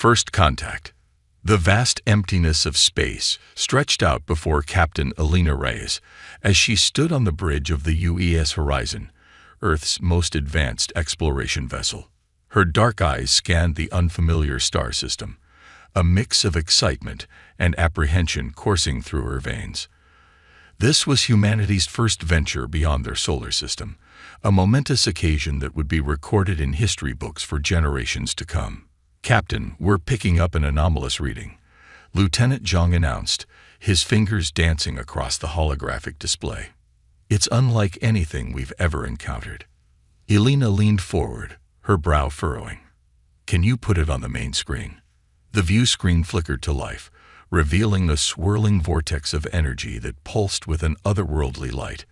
First contact. The vast emptiness of space stretched out before Captain Alina Reyes as she stood on the bridge of the UES Horizon, Earth's most advanced exploration vessel. Her dark eyes scanned the unfamiliar star system, a mix of excitement and apprehension coursing through her veins. This was humanity's first venture beyond their solar system, a momentous occasion that would be recorded in history books for generations to come. "Captain, we're picking up an anomalous reading," Lieutenant Zhang announced, his fingers dancing across the holographic display. "It's unlike anything we've ever encountered." Elena leaned forward, her brow furrowing. "Can you put it on the main screen?" The view screen flickered to life, revealing a swirling vortex of energy that pulsed with an otherworldly light.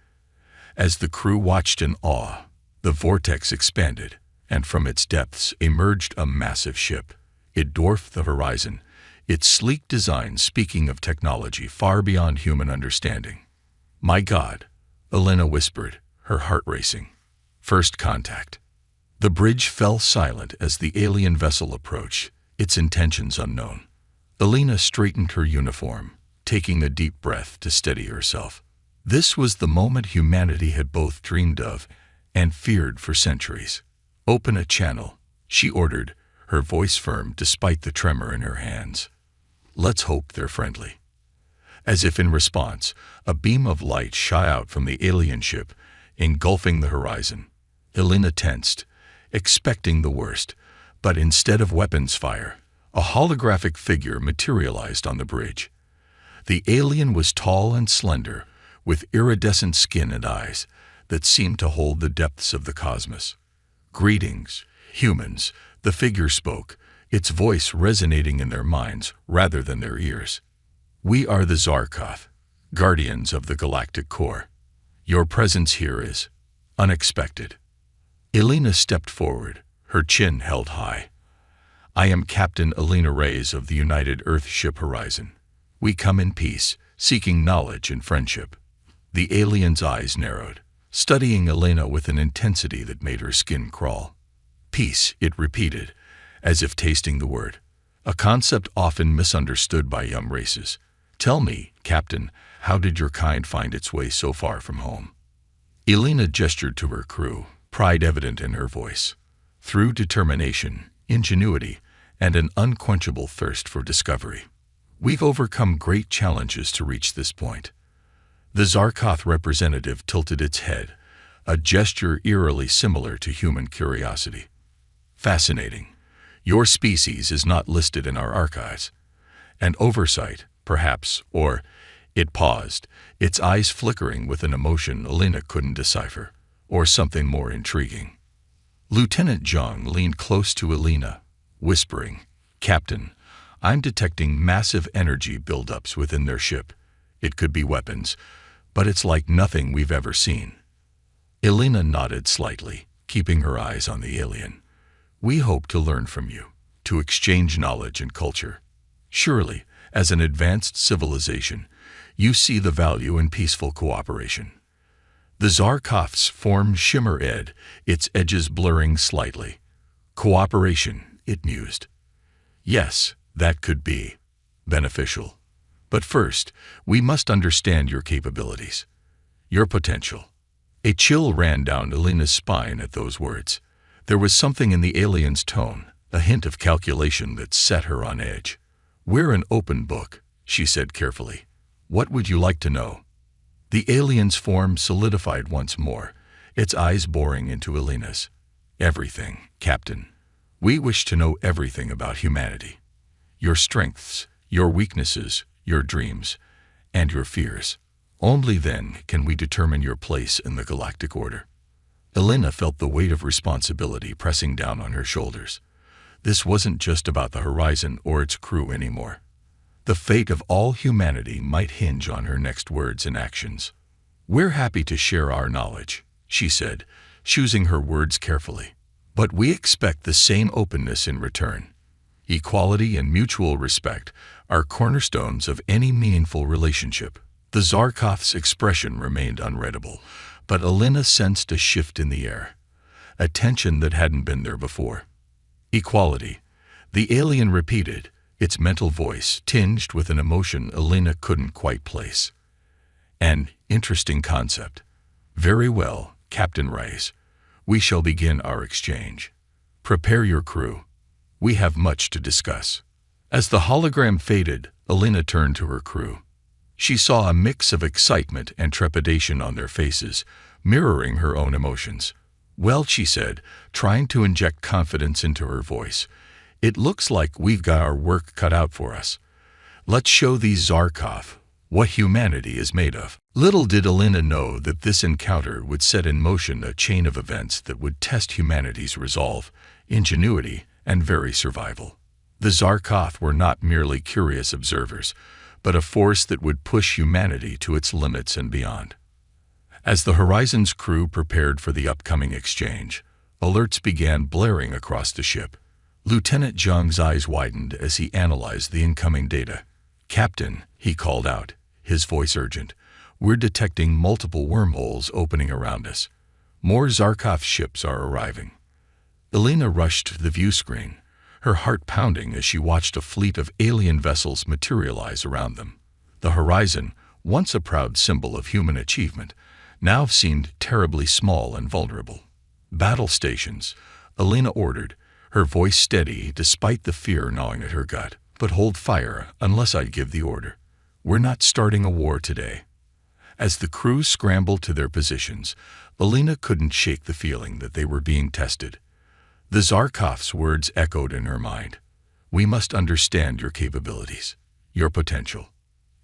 As the crew watched in awe, the vortex expanded, and from its depths emerged a massive ship. It dwarfed the horizon, its sleek design speaking of technology far beyond human understanding. "My God," Elena whispered, her heart racing. First contact. The bridge fell silent as the alien vessel approached, its intentions unknown. Elena straightened her uniform, taking a deep breath to steady herself. This was the moment humanity had both dreamed of and feared for centuries. "Open a channel," she ordered, her voice firm despite the tremor in her hands. "Let's hope they're friendly." As if in response, a beam of light shot out from the alien ship, engulfing the horizon. Elena tensed, expecting the worst, but instead of weapons fire, a holographic figure materialized on the bridge. The alien was tall and slender, with iridescent skin and eyes that seemed to hold the depths of the cosmos. "Greetings, humans," the figure spoke, its voice resonating in their minds rather than their ears. "We are the Zarkoth, guardians of the galactic core. Your presence here is unexpected." Elena stepped forward, her chin held high. "I am Captain Alina Reyes of the United Earth Ship Horizon. We come in peace, seeking knowledge and friendship." The alien's eyes narrowed, studying Elena with an intensity that made her skin crawl. "Peace," it repeated, as if tasting the word, a concept often misunderstood by young races. "Tell me, Captain, how did your kind find its way so far from home?" Elena gestured to her crew, pride evident in her voice. "Through determination, ingenuity, and an unquenchable thirst for discovery. We've overcome great challenges to reach this point." The Zarkoth representative tilted its head, a gesture eerily similar to human curiosity. "Fascinating. Your species is not listed in our archives. An oversight, perhaps, or—" It paused, its eyes flickering with an emotion Elena couldn't decipher, or something more intriguing. Lieutenant Zhang leaned close to Elena, whispering, "Captain, I'm detecting massive energy buildups within their ship. It could be weapons, but it's like nothing we've ever seen." Elena nodded slightly, keeping her eyes on the alien. "We hope to learn from you, to exchange knowledge and culture. Surely, as an advanced civilization, you see the value in peaceful cooperation." The Zarkoth's form shimmered, its edges blurring slightly. "Cooperation," it mused. "Yes, that could be beneficial. But first, we must understand your capabilities, your potential." A chill ran down Elena's spine at those words. There was something in the alien's tone, a hint of calculation that set her on edge. "We're an open book," she said carefully. "What would you like to know?" The alien's form solidified once more, its eyes boring into Elena's. "Everything, Captain. We wish to know everything about humanity. Your strengths, your weaknesses, your dreams, and your fears. Only then can we determine your place in the galactic order." Elena felt the weight of responsibility pressing down on her shoulders. This wasn't just about the horizon or its crew anymore. The fate of all humanity might hinge on her next words and actions. "We're happy to share our knowledge," she said, choosing her words carefully. "But we expect the same openness in return. Equality and mutual respect are cornerstones of any meaningful relationship." The Zarkoth's expression remained unreadable, but Elena sensed a shift in the air, a tension that hadn't been there before. "Equality. The alien repeated, its mental voice tinged with an emotion Alina couldn't quite place. An interesting concept. Very well, Captain Reyes. We shall begin our exchange. Prepare your crew. We have much to discuss. As the hologram faded, Alina turned to her crew. She saw a mix of excitement and trepidation on their faces, mirroring her own emotions. Well, she said, trying to inject confidence into her voice, it looks like we've got our work cut out for us. Let's show these Zarkov what humanity is made of. Little did Alina know that this encounter would set in motion a chain of events that would test humanity's resolve, ingenuity, and very survival. The Zarkov were not merely curious observers, but a force that would push humanity to its limits and beyond. As the Horizon's crew prepared for the upcoming exchange, alerts began blaring across the ship. Lieutenant Zhang's eyes widened as he analyzed the incoming data. "Captain," he called out, his voice urgent, "we're detecting multiple wormholes opening around us. More Zarkov ships are arriving." Alina rushed to the view screen, her heart pounding as she watched a fleet of alien vessels materialize around them. The Horizon, once a proud symbol of human achievement, now seemed terribly small and vulnerable. "Battle stations," Alina ordered, her voice steady despite the fear gnawing at her gut. "But hold fire unless I give the order. We're not starting a war today." As the crew scrambled to their positions, Alina couldn't shake the feeling that they were being tested. The Zarkov's words echoed in her mind. "We must understand your capabilities, your potential."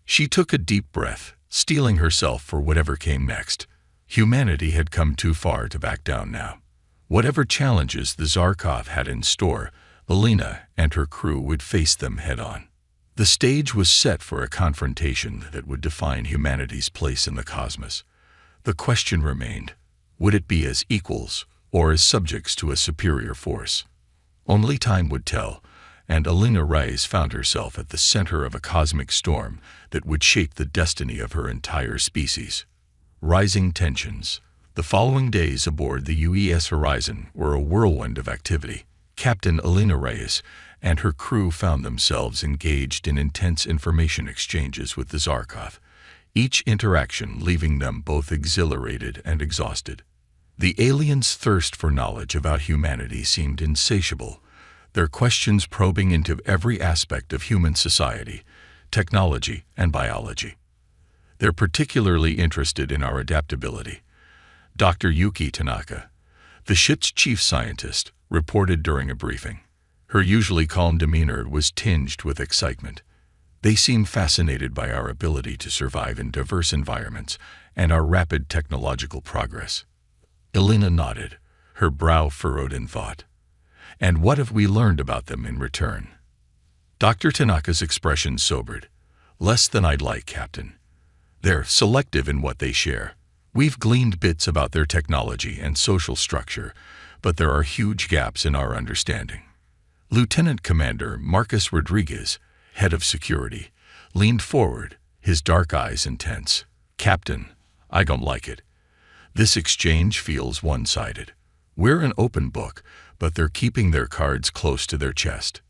She took a deep breath, steeling herself for whatever came next. Humanity had come too far to back down now. Whatever challenges the Zarkov had in store, Alina and her crew would face them head-on. The stage was set for a confrontation that would define humanity's place in the cosmos. The question remained, would it be as equals or as subjects to a superior force? Only time would tell, and Alina Reyes found herself at the center of a cosmic storm that would shape the destiny of her entire species. Rising tensions. The following days aboard the UES Horizon were a whirlwind of activity. Captain Alina Reyes and her crew found themselves engaged in intense information exchanges with the Zarkov, each interaction leaving them both exhilarated and exhausted. The aliens' thirst for knowledge about humanity seemed insatiable, their questions probing into every aspect of human society, technology, and biology. They're particularly interested in our adaptability. Dr. Yuki Tanaka, the ship's chief scientist, reported during a briefing. Her usually calm demeanor was tinged with excitement. They seemed fascinated by our ability to survive in diverse environments and our rapid technological progress. Alina nodded, her brow furrowed in thought. "And what have we learned about them in return?" Dr. Tanaka's expression sobered. "Less than I'd like, Captain. They're selective in what they share. We've gleaned bits about their technology and social structure, but there are huge gaps in our understanding." Lieutenant Commander Marcus Rodriguez, head of security, leaned forward, his dark eyes intense. "Captain, I don't like it. This exchange feels one-sided. We're an open book, but they're keeping their cards close to their chest."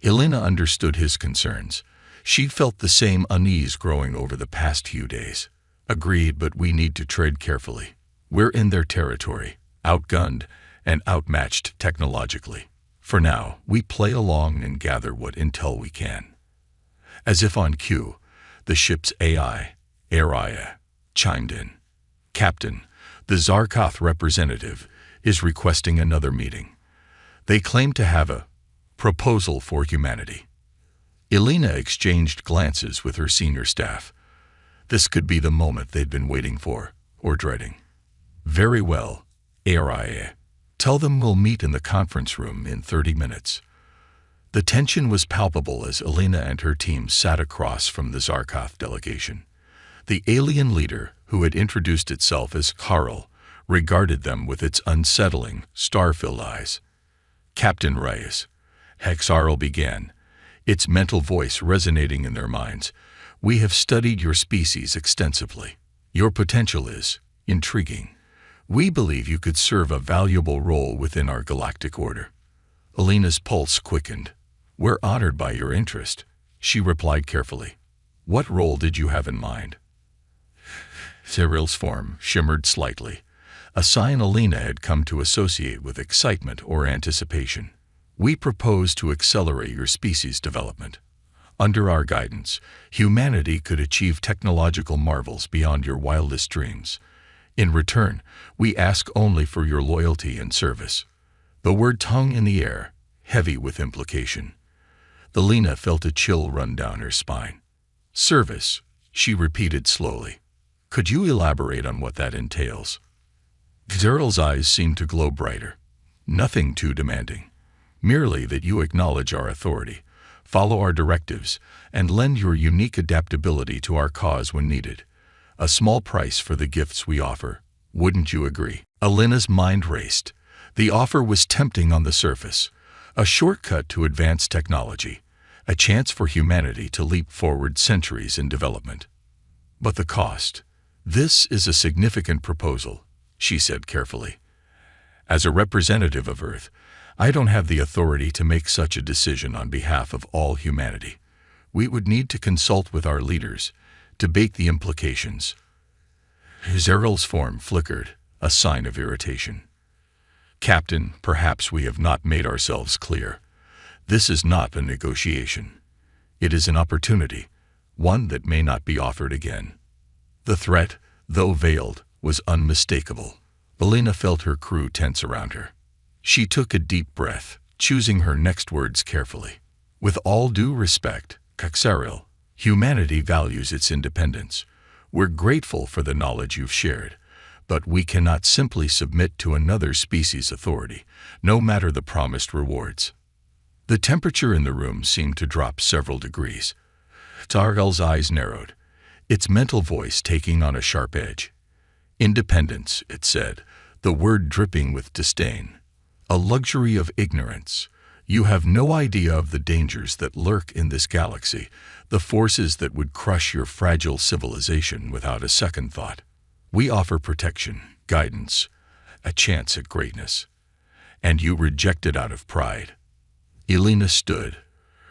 Alina understood his concerns. She felt the same unease growing over the past few days. "Agreed, but we need to tread carefully. We're in their territory, outgunned and outmatched technologically. For now, we play along and gather what intel we can." As if on cue, the ship's AI, Araya, chimed in. "Captain, the Zarkov representative is requesting another meeting. They claim to have a proposal for humanity." Alina exchanged glances with her senior staff. This could be the moment they'd been waiting for, or dreading. "Very well, Araya. Tell them we'll meet in the conference room in 30 minutes. The tension was palpable as Alina and her team sat across from the Zarkov delegation. The alien leader, who had introduced itself as Karl, regarded them with its unsettling, star-filled eyes. "Captain Reyes," Hexarl began, its mental voice resonating in their minds, "we have studied your species extensively. Your potential is intriguing. We believe you could serve a valuable role within our galactic order." Alina's pulse quickened. "We're honored by your interest," she replied carefully. "What role did you have in mind?" Cyril's form shimmered slightly, a sign Alina had come to associate with excitement or anticipation. "We propose to accelerate your species development. Under our guidance, humanity could achieve technological marvels beyond your wildest dreams. In return, we ask only for your loyalty and service." The word hung in the air, heavy with implication. Alina felt a chill run down her spine. "Service," she repeated slowly. "Could you elaborate on what that entails?" Cyril's eyes seemed to glow brighter. "Nothing too demanding. Merely that you acknowledge our authority, follow our directives, and lend your unique adaptability to our cause when needed. A small price for the gifts we offer. Wouldn't you agree?" Alina's mind raced. The offer was tempting on the surface. A shortcut to advanced technology. A chance for humanity to leap forward centuries in development. "But the cost. This is a significant proposal," she said carefully. "As a representative of Earth, I don't have the authority to make such a decision on behalf of all humanity. We would need to consult with our leaders, debate the implications." Cyril's form flickered, a sign of irritation. "Captain, perhaps we have not made ourselves clear. This is not a negotiation. It is an opportunity, one that may not be offered again." The threat, though veiled, was unmistakable. Alina felt her crew tense around her. She took a deep breath, choosing her next words carefully. "With all due respect, Cyril, humanity values its independence. We're grateful for the knowledge you've shared, but we cannot simply submit to another species' authority, no matter the promised rewards." The temperature in the room seemed to drop several degrees. Cyril's eyes narrowed, its mental voice taking on a sharp edge. "Independence," it said, the word dripping with disdain. "A luxury of ignorance. You have no idea of the dangers that lurk in this galaxy, the forces that would crush your fragile civilization without a second thought. We offer protection, guidance, a chance at greatness. And you reject it out of pride." Alina stood,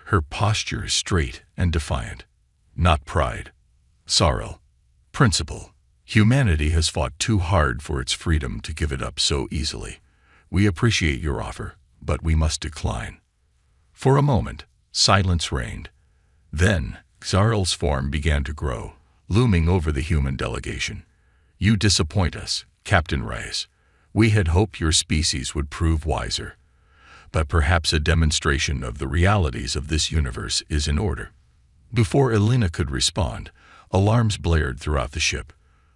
her posture straight and defiant. "Not pride. Sorrow. Principle. Humanity has fought too hard for its freedom to give it up so easily. We appreciate your offer, but we must decline." For a moment, silence reigned. Then, Cyril's form began to grow, looming over the human delegation. "You disappoint us, Captain Reyes. We had hoped your species would prove wiser. But perhaps a demonstration of the realities of this universe is in order." Before Alina could respond, alarms blared throughout the ship.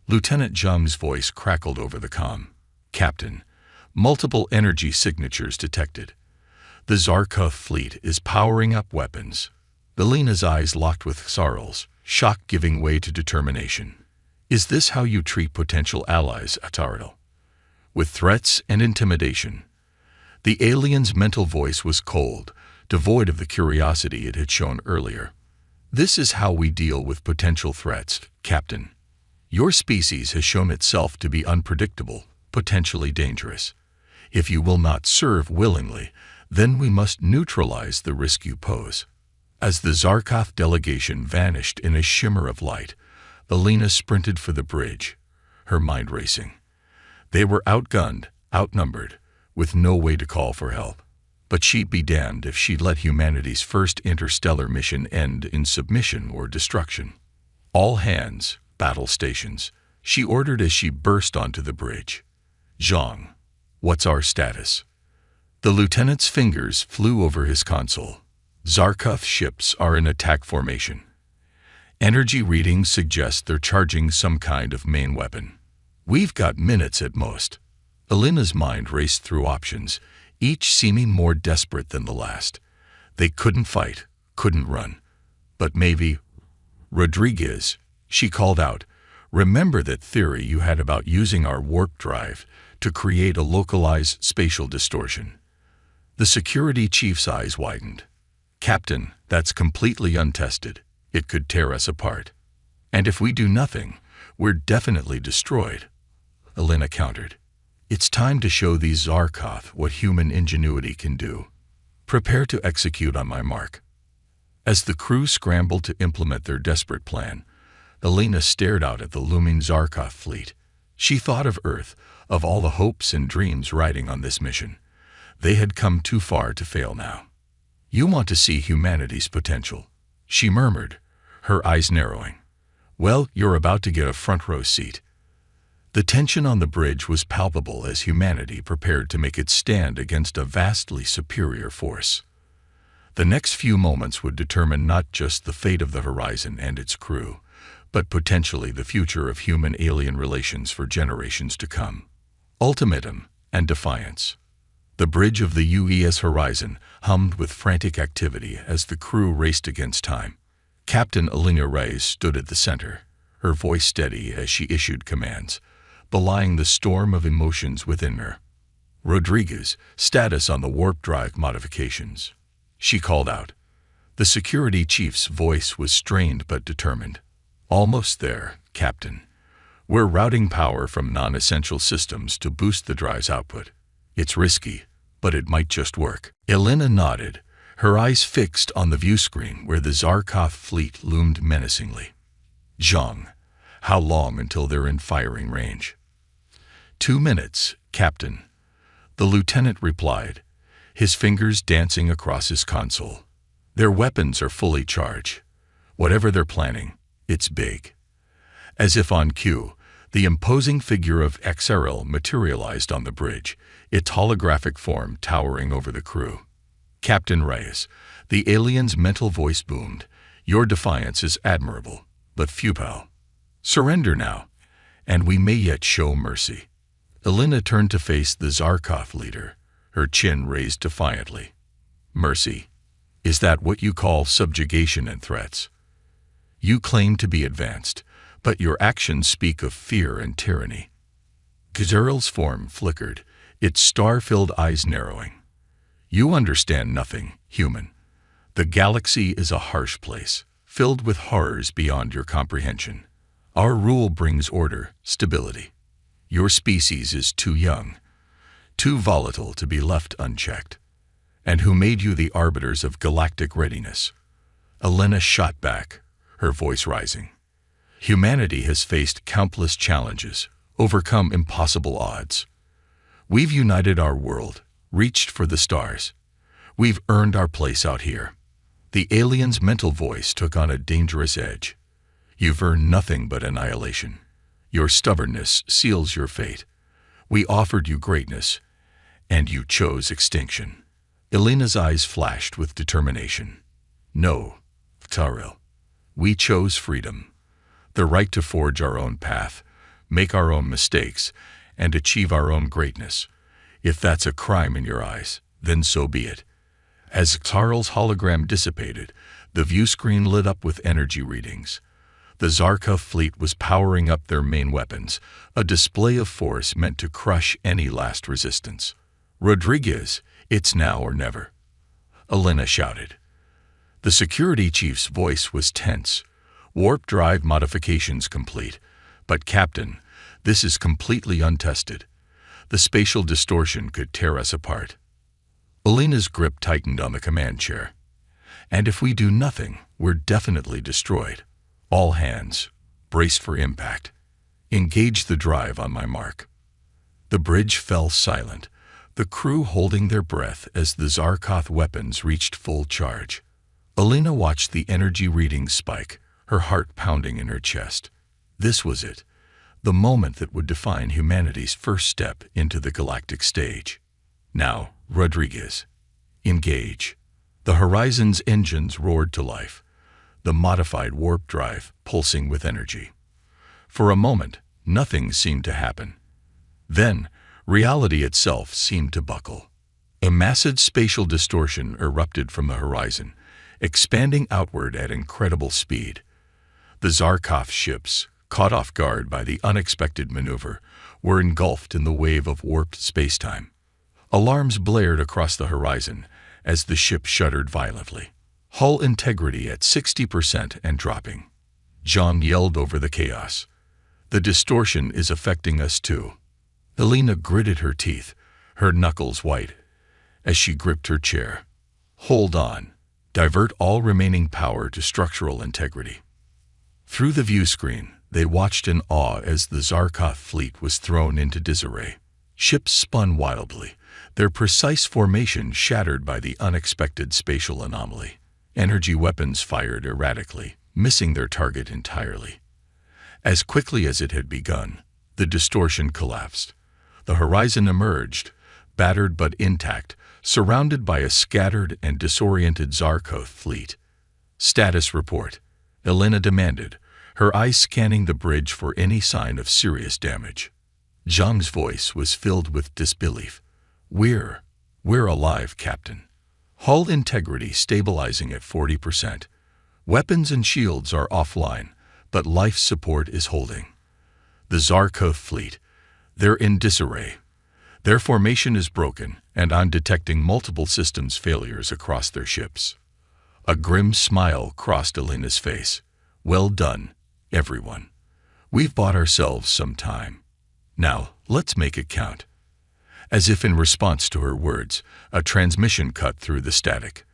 Lieutenant Zhang's voice crackled over the comm. "Captain, multiple energy signatures detected. The Zarkov fleet is powering up weapons." Alina's eyes locked with Cyril's, shock giving way to determination. "Is this how you treat potential allies, Cyril? With threats and intimidation?" The alien's mental voice was cold, devoid of the curiosity it had shown earlier. "This is how we deal with potential threats, Captain. Your species has shown itself to be unpredictable, potentially dangerous. If you will not serve willingly, then we must neutralize the risk you pose." As the Zarkov delegation vanished in a shimmer of light, Alina sprinted for the bridge, her mind racing. They were outgunned, outnumbered, with no way to call for help. But she'd be damned if she'd let humanity's first interstellar mission end in submission or destruction. "All hands, battle stations," she ordered as she burst onto the bridge. "Zhang, what's our status?" The lieutenant's fingers flew over his console. "Zarkov ships are in attack formation. Energy readings suggest they're charging some kind of main weapon. We've got minutes at most." Alina's mind raced through options, each seeming more desperate than the last. They couldn't fight, couldn't run. But maybe... "Rodriguez," she called out, "remember that theory you had about using our warp drive to create a localized spatial distortion?" The security chief's eyes widened. "Captain, that's completely untested. It could tear us apart. And if we do nothing, we're definitely destroyed," Alina countered. "It's time to show these Zarkov what human ingenuity can do." Prepare to execute on my mark. As the crew scrambled to implement their desperate plan, Elena stared out at the looming Zarkov fleet. She thought of Earth, of all the hopes and dreams riding on this mission. They had come too far to fail now. "You want to see humanity's potential," she murmured, her eyes narrowing. "Well, you're about to get a front-row seat." The tension on the bridge was palpable as humanity prepared to make its stand against a vastly superior force. The next few moments would determine not just the fate of the Horizon and its crew, but potentially the future of human-alien relations for generations to come. Ultimatum and defiance. The bridge of the UES Horizon hummed with frantic activity as the crew raced against time. Captain Elena Reyes stood at the center, her voice steady as she issued commands, belying the storm of emotions within her. "Rodriguez, status on the warp drive modifications," she called out. The security chief's voice was strained but determined. "Almost there, Captain. We're routing power from non-essential systems to boost the drive's output. It's risky, but it might just work." Elena nodded, her eyes fixed on the view screen where the Zarkov fleet loomed menacingly. "Zhang, how long until they're in firing range?" "2 minutes, Captain," the lieutenant replied, his fingers dancing across his console. "Their weapons are fully charged. Whatever they're planning, it's big." As if on cue, the imposing figure of XRL materialized on the bridge, its holographic form towering over the crew. "Captain Reyes," the alien's mental voice boomed, "your defiance is admirable, but futile. Surrender now, and we may yet show mercy." Elena turned to face the Zarkov leader, her chin raised defiantly. "Mercy? Is that what you call subjugation and threats? You claim to be advanced, but your actions speak of fear and tyranny." Gazerel's form flickered, its star-filled eyes narrowing. "You understand nothing, human. The galaxy is a harsh place, filled with horrors beyond your comprehension. Our rule brings order, stability. Your species is too young, too volatile to be left unchecked. And who made you the arbiters of galactic readiness?" Elena shot back, her voice rising. "Humanity has faced countless challenges, overcome impossible odds. We've united our world, reached for the stars. We've earned our place out here." The alien's mental voice took on a dangerous edge. "You've earned nothing but annihilation. Your stubbornness seals your fate. We offered you greatness, and you chose extinction." Elena's eyes flashed with determination. "No, Tyrell. We chose freedom. The right to forge our own path, make our own mistakes, and achieve our own greatness. If that's a crime in your eyes, then so be it." As Tyrell's hologram dissipated, the view screen lit up with energy readings. The Zarkov fleet was powering up their main weapons, a display of force meant to crush any last resistance. "Rodriguez, it's now or never," Elena shouted. The security chief's voice was tense. "Warp drive modifications complete. But Captain, this is completely untested. The spatial distortion could tear us apart." Elena's grip tightened on the command chair. "And if we do nothing, we're definitely destroyed. All hands, brace for impact. Engage the drive on my mark." The bridge fell silent, the crew holding their breath as the Zarkov weapons reached full charge. Elena watched the energy readings spike, her heart pounding in her chest. This was it, the moment that would define humanity's first step into the galactic stage. "Now, Rodriguez, engage." The Horizon's engines roared to life, the modified warp drive pulsing with energy. For a moment, nothing seemed to happen. Then, reality itself seemed to buckle. A massive spatial distortion erupted from the horizon, expanding outward at incredible speed. The Zarkov ships, caught off guard by the unexpected maneuver, were engulfed in the wave of warped spacetime. Alarms blared across the horizon as the ship shuddered violently. Hull integrity at 60% and dropping. John yelled over the chaos. "The distortion is affecting us too." Elena gritted her teeth, her knuckles white, as she gripped her chair. Hold on. Divert all remaining power to structural integrity. Through the view screen, they watched in awe as the Zarkov fleet was thrown into disarray. Ships spun wildly, their precise formation shattered by the unexpected spatial anomaly. Energy weapons fired erratically, missing their target entirely. As quickly as it had begun, the distortion collapsed. The horizon emerged, battered but intact, surrounded by a scattered and disoriented Zarkov fleet. "Status report," Elena demanded, her eyes scanning the bridge for any sign of serious damage. Zhang's voice was filled with disbelief. We're alive, Captain. Hull integrity stabilizing at 40%. Weapons and shields are offline, but life support is holding. The Zarkov fleet, they're in disarray. Their formation is broken, and I'm detecting multiple systems failures across their ships." A grim smile crossed Elena's face. "Well done, everyone. We've bought ourselves some time. Now, let's make it count." As if in response to her words, a transmission cut through the static.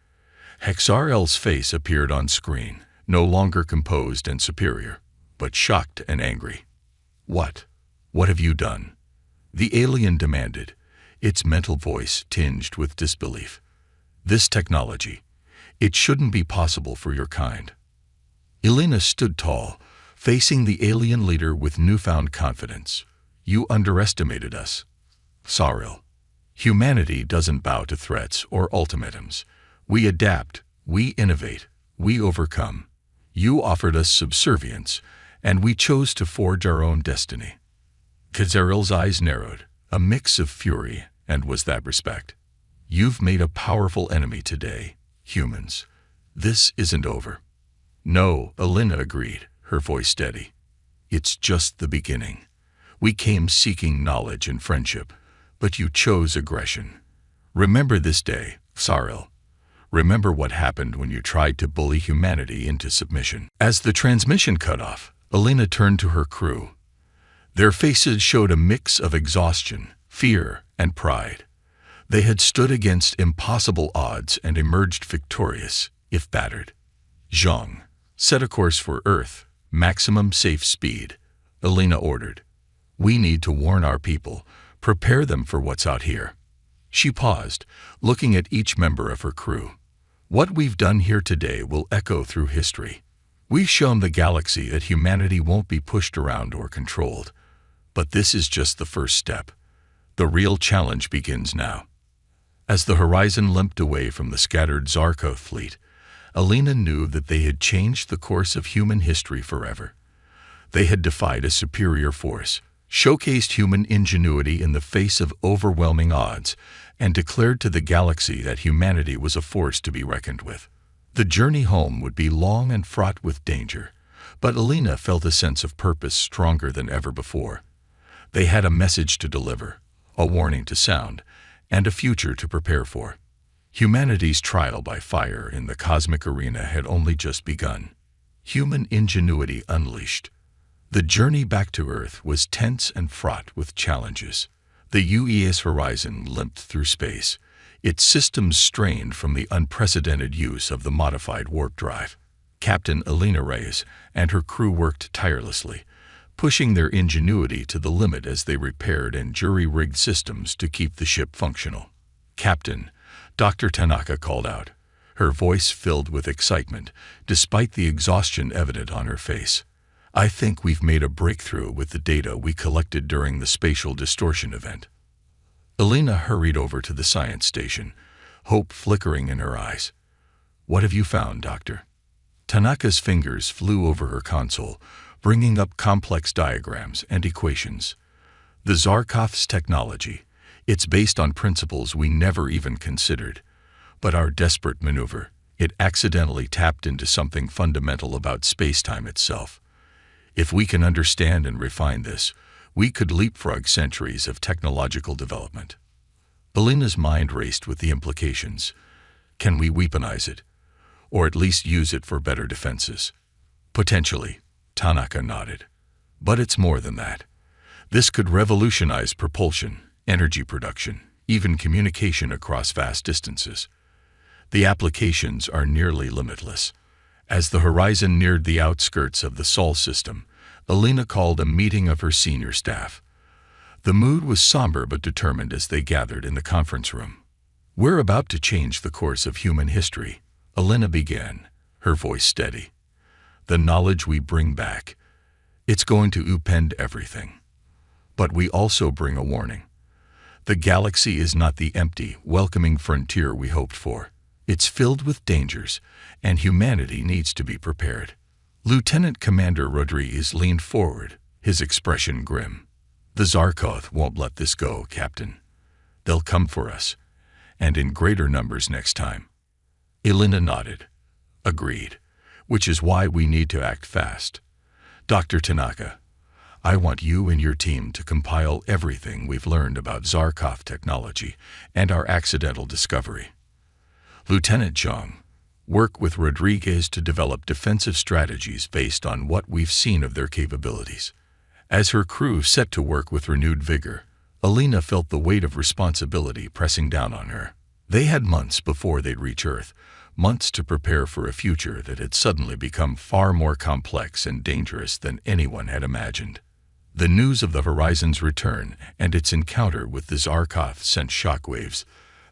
Hexarel's face appeared on screen, no longer composed and superior, but shocked and angry. What have you done?" the alien demanded, its mental voice tinged with disbelief. "This technology, it shouldn't be possible for your kind." Elena stood tall, facing the alien leader with newfound confidence. "You underestimated us, Saril. Humanity doesn't bow to threats or ultimatums. We adapt, we innovate, we overcome. You offered us subservience, and we chose to forge our own destiny." Kazaril's eyes narrowed, a mix of fury, and was that respect. "You've made a powerful enemy today, humans. This isn't over." "No," Elena agreed, her voice steady. "It's just the beginning. We came seeking knowledge and friendship, but you chose aggression. Remember this day, Saril. Remember what happened when you tried to bully humanity into submission." As the transmission cut off, Elena turned to her crew. Their faces showed a mix of exhaustion, fear, and pride. They had stood against impossible odds and emerged victorious, if battered. "Zhang, set a course for Earth, maximum safe speed," Elena ordered. "We need to warn our people, prepare them for what's out here." She paused, looking at each member of her crew. "What we've done here today will echo through history. We've shown the galaxy that humanity won't be pushed around or controlled. But this is just the first step. The real challenge begins now." As the horizon limped away from the scattered Zarkov fleet, Elena knew that they had changed the course of human history forever. They had defied a superior force, showcased human ingenuity in the face of overwhelming odds, and declared to the galaxy that humanity was a force to be reckoned with. The journey home would be long and fraught with danger, but Elena felt a sense of purpose stronger than ever before. They had a message to deliver, a warning to sound, and a future to prepare for. Humanity's trial by fire in the cosmic arena had only just begun. Human ingenuity unleashed. The journey back to Earth was tense and fraught with challenges. The UES horizon limped through space, its systems strained from the unprecedented use of the modified warp drive. Captain Elena Reyes and her crew worked tirelessly, pushing their ingenuity to the limit as they repaired and jury-rigged systems to keep the ship functional. "Captain," Dr. Tanaka called out, her voice filled with excitement, despite the exhaustion evident on her face. "I think we've made a breakthrough with the data we collected during the spatial distortion event." Elena hurried over to the science station, hope flickering in her eyes. "What have you found, Doctor?" Tanaka's fingers flew over her console, bringing up complex diagrams and equations. "The Zarkov's technology, it's based on principles we never even considered. But our desperate maneuver, it accidentally tapped into something fundamental about space-time itself. If we can understand and refine this, we could leapfrog centuries of technological development." Elena's mind raced with the implications. Can we weaponize it? Or at least use it for better defenses? "Potentially," Tanaka nodded. "But it's more than that. This could revolutionize propulsion, energy production, even communication across vast distances." The applications are nearly limitless. As the horizon neared the outskirts of the Sol system, Alina called a meeting of her senior staff. The mood was somber but determined as they gathered in the conference room. "We're about to change the course of human history," Alina began, her voice steady. "The knowledge we bring back, it's going to upend everything. But we also bring a warning. The galaxy is not the empty, welcoming frontier we hoped for. It's filled with dangers, and humanity needs to be prepared." Lieutenant Commander Rodriguez leaned forward, his expression grim. "The Zarkoth won't let this go, Captain. They'll come for us, and in greater numbers next time." Alina nodded. "Agreed, which is why we need to act fast. Dr. Tanaka, I want you and your team to compile everything we've learned about Zarkoth technology and our accidental discovery. Lieutenant Zhang, work with Rodriguez to develop defensive strategies based on what we've seen of their capabilities." As her crew set to work with renewed vigor, Alina felt the weight of responsibility pressing down on her. They had months before they'd reach Earth, months to prepare for a future that had suddenly become far more complex and dangerous than anyone had imagined. The news of the Horizon's return and its encounter with the Zarkoth sent shockwaves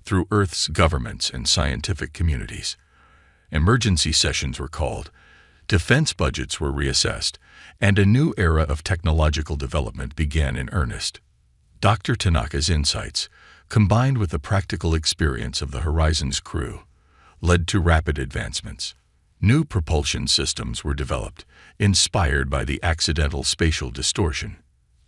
through Earth's governments and scientific communities. Emergency sessions were called, defense budgets were reassessed, and a new era of technological development began in earnest. Dr. Tanaka's insights, combined with the practical experience of the Horizon's crew, led to rapid advancements. New propulsion systems were developed, inspired by the accidental spatial distortion.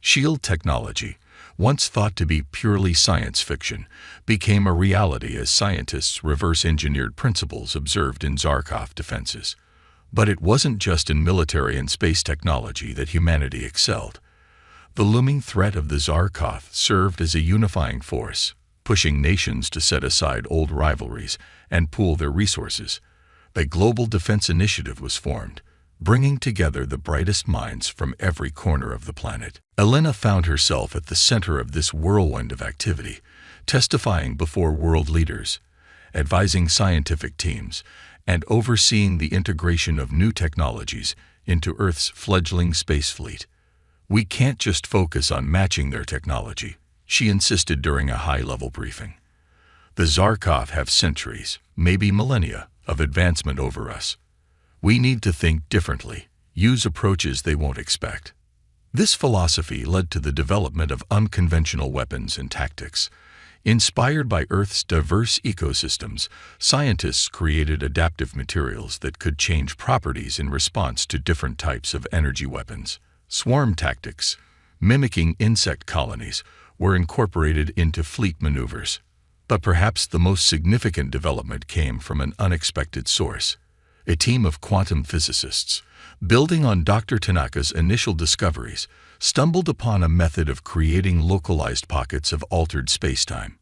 Shield technology, once thought to be purely science fiction, became a reality as scientists reverse-engineered principles observed in Zarkoth defenses. But it wasn't just in military and space technology that humanity excelled. The looming threat of the Zarkoth served as a unifying force, pushing nations to set aside old rivalries and pool their resources. A global defense initiative was formed, bringing together the brightest minds from every corner of the planet. Alina found herself at the center of this whirlwind of activity, testifying before world leaders, advising scientific teams, and overseeing the integration of new technologies into Earth's fledgling space fleet. "We can't just focus on matching their technology," she insisted during a high-level briefing. "The Zarkoth have centuries, maybe millennia, of advancement over us. We need to think differently, use approaches they won't expect." This philosophy led to the development of unconventional weapons and tactics. Inspired by Earth's diverse ecosystems, scientists created adaptive materials that could change properties in response to different types of energy weapons. Swarm tactics, mimicking insect colonies, were incorporated into fleet maneuvers. But perhaps the most significant development came from an unexpected source. A team of quantum physicists, building on Dr. Tanaka's initial discoveries, stumbled upon a method of creating localized pockets of altered spacetime.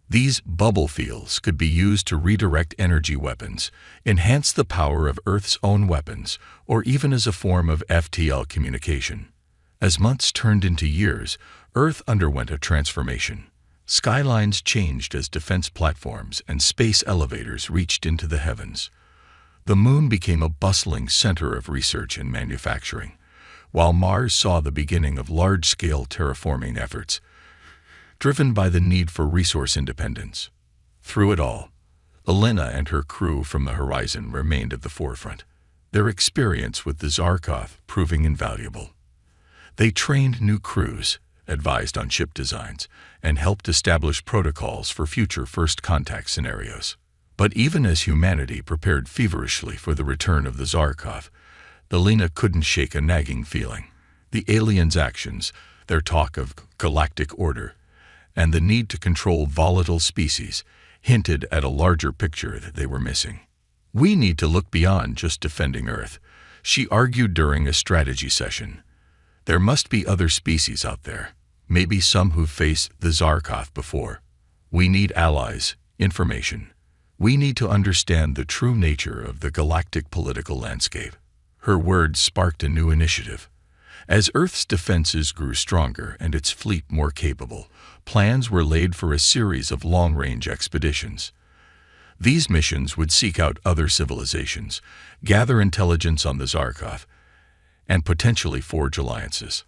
These bubble fields could be used to redirect energy weapons, enhance the power of Earth's own weapons, or even as a form of FTL communication. As months turned into years, Earth underwent a transformation. Skylines changed as defense platforms and space elevators reached into the heavens. The Moon became a bustling center of research and manufacturing, while Mars saw the beginning of large-scale terraforming efforts, driven by the need for resource independence. Through it all, Alina and her crew from the Horizon remained at the forefront, their experience with the Zarkoth proving invaluable. They trained new crews, advised on ship designs, and helped establish protocols for future first contact scenarios. But even as humanity prepared feverishly for the return of the Zarkoth, Alina couldn't shake a nagging feeling. The aliens' actions, their talk of galactic order, and the need to control volatile species hinted at a larger picture that they were missing. "We need to look beyond just defending Earth," she argued during a strategy session. "There must be other species out there, maybe some who've faced the Zarkoth before. We need allies, information. We need to understand the true nature of the galactic political landscape." Her words sparked a new initiative. As Earth's defenses grew stronger and its fleet more capable, plans were laid for a series of long-range expeditions. These missions would seek out other civilizations, gather intelligence on the Zarkov, and potentially forge alliances.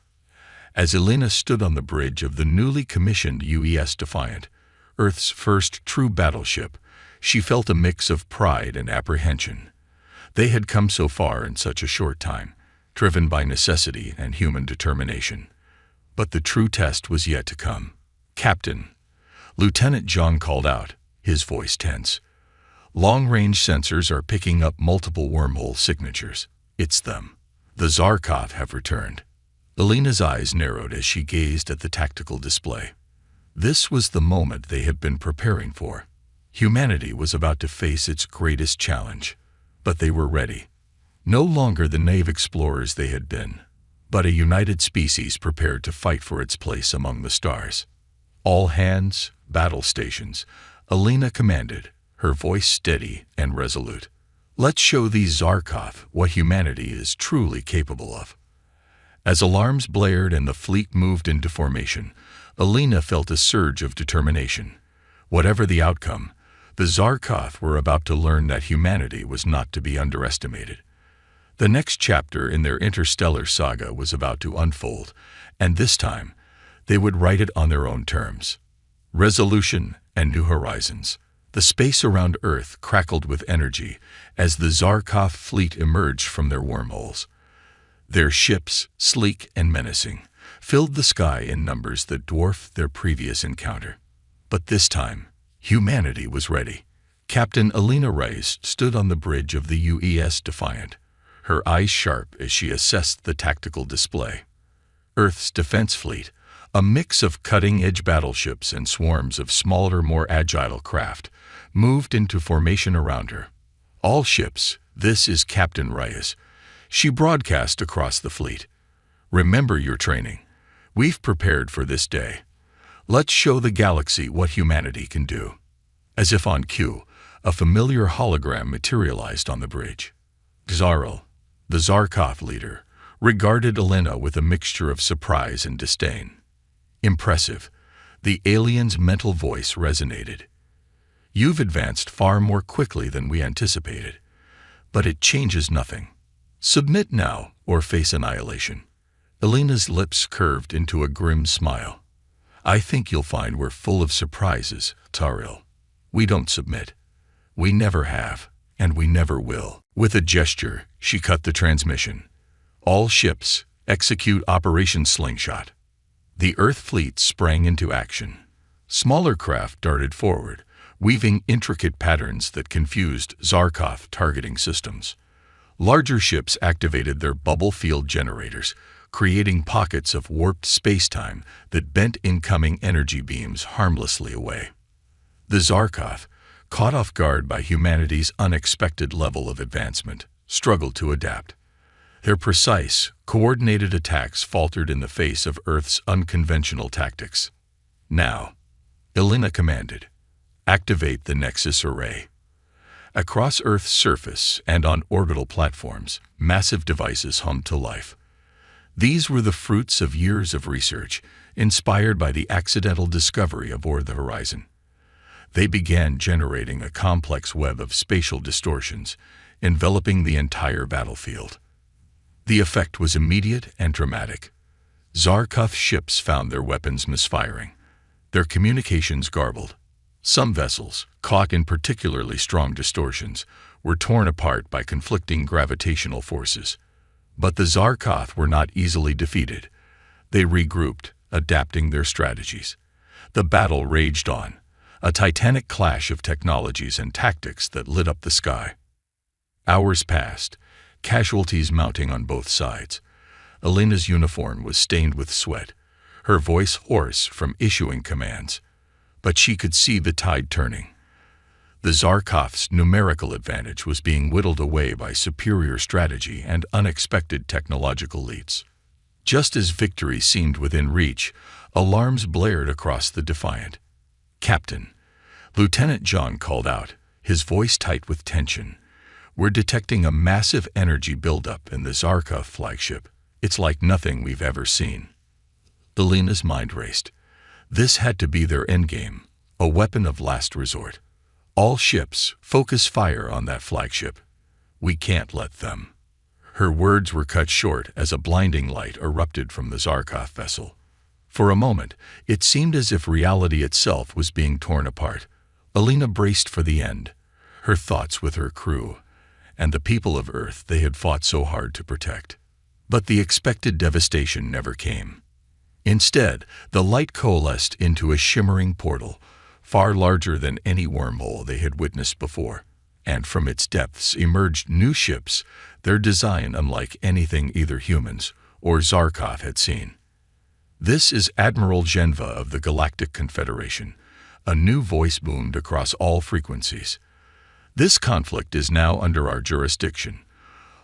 As Elena stood on the bridge of the newly commissioned UES Defiant, Earth's first true battleship, she felt a mix of pride and apprehension. They had come so far in such a short time, driven by necessity and human determination. But the true test was yet to come. "Captain," Lieutenant Zhang called out, his voice tense. "Long-range sensors are picking up multiple wormhole signatures. It's them. The Zarkov have returned." Elena's eyes narrowed as she gazed at the tactical display. This was the moment they had been preparing for. Humanity was about to face its greatest challenge, but they were ready. No longer the naive explorers they had been, but a united species prepared to fight for its place among the stars. "All hands, battle stations," Elena commanded, her voice steady and resolute. "Let's show these Zarkov what humanity is truly capable of." As alarms blared and the fleet moved into formation, Elena felt a surge of determination. Whatever the outcome, the Zarkov were about to learn that humanity was not to be underestimated. The next chapter in their interstellar saga was about to unfold, and this time, they would write it on their own terms. Resolution and new horizons. The space around Earth crackled with energy as the Zarkov fleet emerged from their wormholes. Their ships, sleek and menacing, filled the sky in numbers that dwarfed their previous encounter. But this time, humanity was ready. Captain Elena Reyes stood on the bridge of the UES Defiant, her eyes sharp as she assessed the tactical display. Earth's defense fleet, a mix of cutting-edge battleships and swarms of smaller, more agile craft, moved into formation around her. "All ships, this is Captain Reyes," she broadcast across the fleet. "Remember your training. We've prepared for this day. Let's show the galaxy what humanity can do." As if on cue, a familiar hologram materialized on the bridge. Xaril, the Zarkov leader, regarded Elena with a mixture of surprise and disdain. "Impressive," the alien's mental voice resonated. "You've advanced far more quickly than we anticipated. But it changes nothing. Submit now or face annihilation." Elena's lips curved into a grim smile. "I think you'll find we're full of surprises, Xaril. We don't submit. We never have, and we never will." With a gesture, she cut the transmission. "All ships, execute Operation Slingshot." The Earth fleet sprang into action. Smaller craft darted forward, weaving intricate patterns that confused Zarkov targeting systems. Larger ships activated their bubble field generators, creating pockets of warped space-time that bent incoming energy beams harmlessly away. The Zarkov, caught off guard by humanity's unexpected level of advancement, struggled to adapt. Their precise, coordinated attacks faltered in the face of Earth's unconventional tactics. "Now," Elena commanded, "activate the Nexus Array." Across Earth's surface and on orbital platforms, massive devices hummed to life. These were the fruits of years of research, inspired by the accidental discovery aboard the horizon. They began generating a complex web of spatial distortions, enveloping the entire battlefield. The effect was immediate and dramatic. Zarkov ships found their weapons misfiring, their communications garbled. Some vessels, caught in particularly strong distortions, were torn apart by conflicting gravitational forces. But the Zarkov were not easily defeated. They regrouped, adapting their strategies. The battle raged on, a titanic clash of technologies and tactics that lit up the sky. Hours passed, casualties mounting on both sides. Elena's uniform was stained with sweat, her voice hoarse from issuing commands. But she could see the tide turning. The Zarkov's numerical advantage was being whittled away by superior strategy and unexpected technological leaps. Just as victory seemed within reach, alarms blared across the Defiant. "Captain," Lieutenant Zhang called out, his voice tight with tension. "We're detecting a massive energy buildup in the Zarkov flagship. It's like nothing we've ever seen." Elena's mind raced. This had to be their endgame, a weapon of last resort. All ships, focus fire on that flagship. We can't let them." Her words were cut short as a blinding light erupted from the Zarkov vessel. For a moment, it seemed as if reality itself was being torn apart. Alina braced for the end, her thoughts with her crew, and the people of Earth they had fought so hard to protect. But the expected devastation never came. Instead, the light coalesced into a shimmering portal, far larger than any wormhole they had witnessed before, and from its depths emerged new ships, their design unlike anything either humans or Zarkov had seen. "This is Admiral Genva of the Galactic Confederation," a new voice boomed across all frequencies. "This conflict is now under our jurisdiction.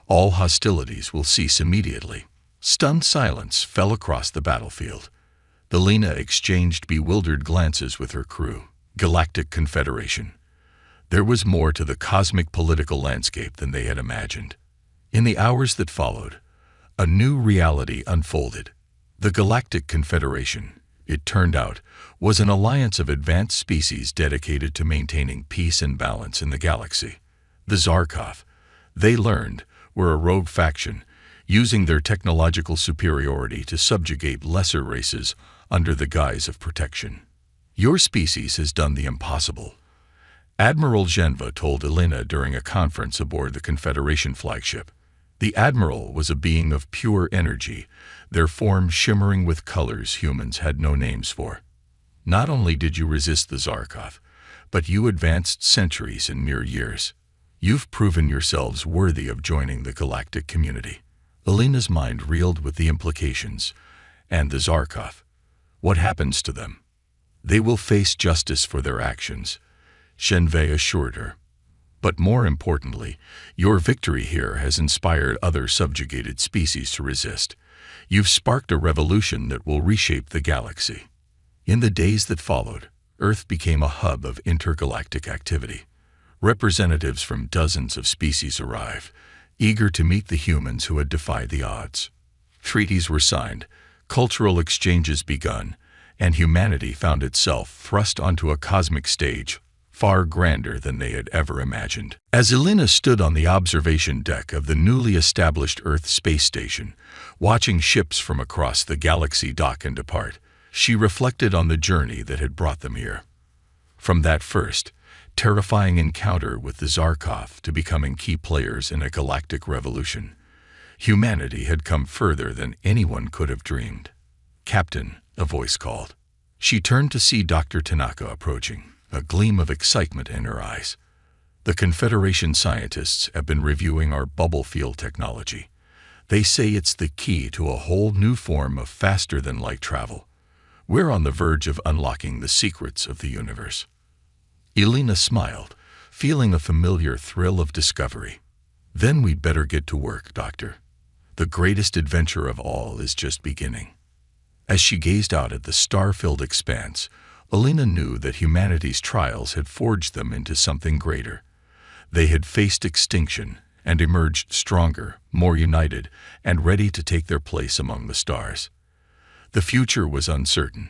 All hostilities will cease immediately." Stunned silence fell across the battlefield. The Lena exchanged bewildered glances with her crew. Galactic Confederation. There was more to the cosmic political landscape than they had imagined. In the hours that followed, a new reality unfolded. The Galactic Confederation, it turned out, was an alliance of advanced species dedicated to maintaining peace and balance in the galaxy. The Zarkov, they learned, were a rogue faction, using their technological superiority to subjugate lesser races under the guise of protection. "Your species has done the impossible," Admiral Genva told Alina during a conference aboard the Confederation flagship. The Admiral was a being of pure energy, their form shimmering with colors humans had no names for. "Not only did you resist the Zarkov, but you advanced centuries in mere years. You've proven yourselves worthy of joining the galactic community." Alina's mind reeled with the implications. And the Zarkov, what happens to them? "They will face justice for their actions," Shenvei assured her. "But more importantly, your victory here has inspired other subjugated species to resist. You've sparked a revolution that will reshape the galaxy." In the days that followed, Earth became a hub of intergalactic activity. Representatives from dozens of species arrived, eager to meet the humans who had defied the odds. Treaties were signed, cultural exchanges begun, and humanity found itself thrust onto a cosmic stage far grander than they had ever imagined. As Alina stood on the observation deck of the newly established Earth space station, watching ships from across the galaxy dock and depart, she reflected on the journey that had brought them here. From that first, terrifying encounter with the Zarkov to becoming key players in a galactic revolution, humanity had come further than anyone could have dreamed. "Captain," a voice called. She turned to see Dr. Tanaka approaching, a gleam of excitement in her eyes. "The Confederation scientists have been reviewing our bubble field technology. They say it's the key to a whole new form of faster-than-light travel. We're on the verge of unlocking the secrets of the universe." Alina smiled, feeling a familiar thrill of discovery. "Then we'd better get to work, Doctor. The greatest adventure of all is just beginning." As she gazed out at the star-filled expanse, Alina knew that humanity's trials had forged them into something greater. They had faced extinction and emerged stronger, more united, and ready to take their place among the stars. The future was uncertain,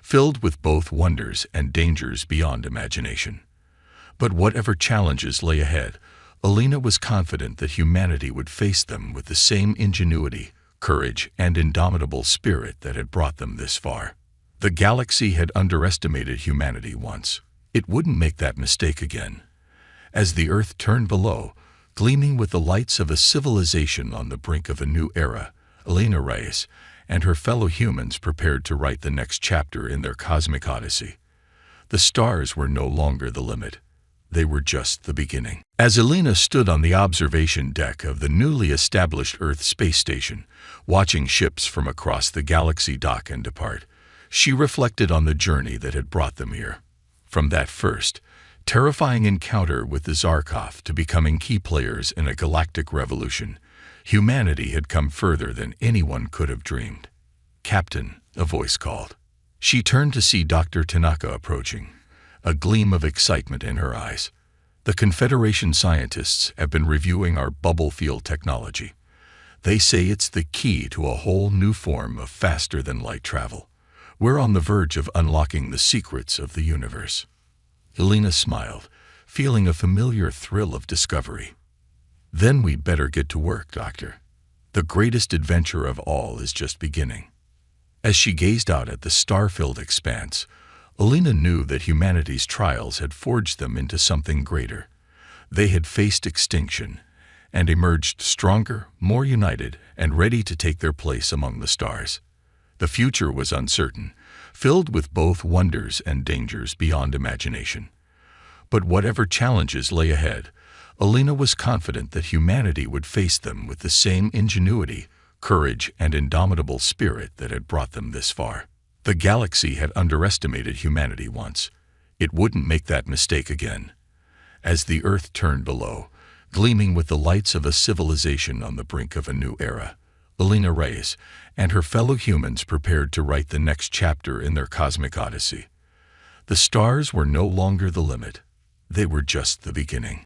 filled with both wonders and dangers beyond imagination. But whatever challenges lay ahead, Alina was confident that humanity would face them with the same ingenuity, courage, and indomitable spirit that had brought them this far. The galaxy had underestimated humanity once. It wouldn't make that mistake again. As the Earth turned below, gleaming with the lights of a civilization on the brink of a new era, Alina Reyes and her fellow humans prepared to write the next chapter in their cosmic odyssey. The stars were no longer the limit. They were just the beginning. As Alina stood on the observation deck of the newly established Earth space station, watching ships from across the galaxy dock and depart, she reflected on the journey that had brought them here. From that first, terrifying encounter with the Zarkov to becoming key players in a galactic revolution, humanity had come further than anyone could have dreamed. "Captain," a voice called. She turned to see Dr. Tanaka approaching, a gleam of excitement in her eyes. "The Confederation scientists have been reviewing our bubble field technology. They say it's the key to a whole new form of faster-than-light travel. We're on the verge of unlocking the secrets of the universe." Alina smiled, feeling a familiar thrill of discovery. "Then we'd better get to work, Doctor. The greatest adventure of all is just beginning." As she gazed out at the star-filled expanse, Alina knew that humanity's trials had forged them into something greater. They had faced extinction and emerged stronger, more united, and ready to take their place among the stars. The future was uncertain, filled with both wonders and dangers beyond imagination. But whatever challenges lay ahead, Alina was confident that humanity would face them with the same ingenuity, courage, and indomitable spirit that had brought them this far. The galaxy had underestimated humanity once. It wouldn't make that mistake again. As the Earth turned below, gleaming with the lights of a civilization on the brink of a new era, Alina Reyes and her fellow humans prepared to write the next chapter in their cosmic odyssey. The stars were no longer the limit. They were just the beginning.